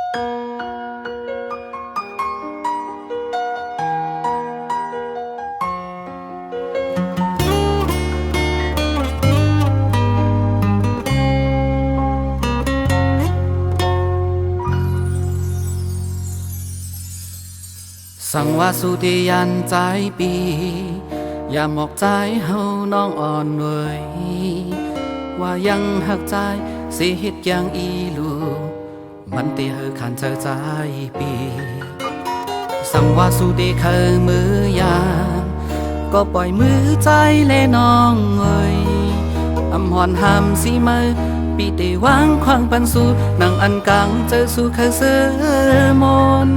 สังว่าสุติยันใจปีอย่าหมอกใจเฮาน้องอ่อนเวยว่ายังหักใจสิเฮ็ดอย่างอีลูมันตีเฮาขันเจอใจปีสังว่าสุติเคยมือยามก็ปล่อยมือใจเลน้องเอยอำหอนหามสิมือปีเตวางควางปันสู่นังอันกังเจอสู่เคยเสือมน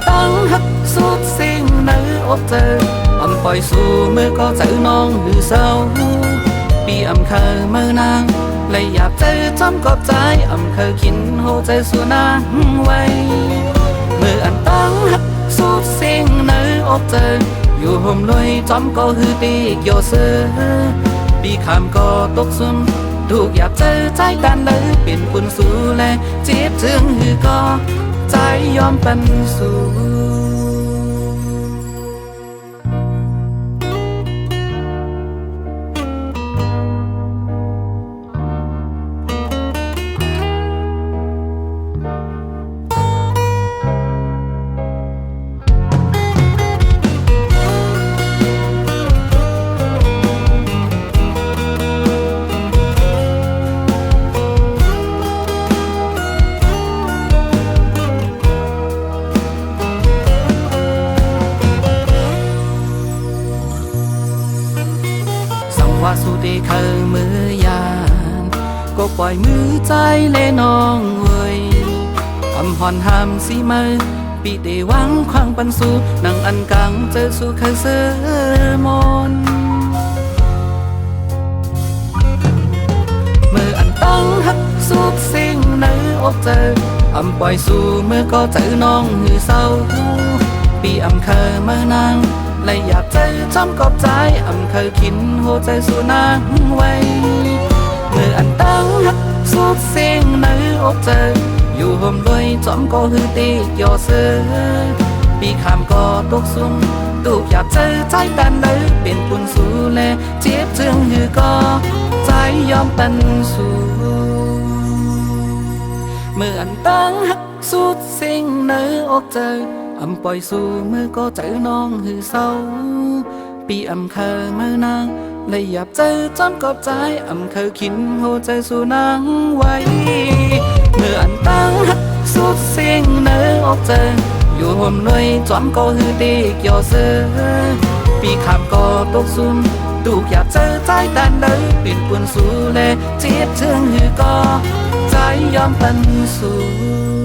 ตั้งหักสุดสิ่งในอกเจออำปล่อยสู่เมื่อก็เจอน้องหรือเศร้าปีอำเคยเมื่อนางเลยอยากเจอจำกอบใจอำเคยคินโหใจสู่นางไว้เมื่ออันตั้งหักสุดสิ่งในอกเจออยู่ห่มลอยจำก็ฮือตีกโยเสือปีคำก็ตกซุ่มถูกอยากเจอใจกันเลยเป็นปุ่นสู่แลเจ็บถึงฮือก็ใจยอมเป็นสู่ว่าสุดเคยมือยานก็ปล่อยมือใจเลน้องเวยอำหอนหามสิมือปีเตวางควางปันสู่นังอันกังเจอสู่เคยเสือมนมืออันตั้งหักสุดสิ่งในอกเจออำปล่อยสู่เมื่อก็เจอน้องหือเศร้าปีอำเคยเมื่อนางเลยอยากเจอจำกอบใจอำเคยคินโหใจสู่นางไว้เมื่ออันตั้งหักสุดสิ่งในอกเจออยู่ห่มด้วยจอมก็ฮือตีกโยเสือปีคำก็ตกซุ่มตูกอยากเจอใจกันเลยเป็นปุ่นสู่แลเจ็บจึงฮือก็ใจยอมเป็นสู่เมื่ออันตั้งหักสุดสิ่งในอกเจออำปล่อยสู่มือก็เจอน้องหือเศร้าปีอำเคยเมื่อนางเลยอยากเจอจำกอบใจอำเคยคินโหใจสู่นางไว้เมื่ออันตั้งหักสุดสิ่งในอกเจออยู่ห่มหน่วยจอมก็ฮือตีกโยเสือปีคำก็ตกซุ่มตูกอยากเจอใจกันเลยเป็นปุ่นสู่แลเจ็บถึงหือก็ใจยอมเป็นสู่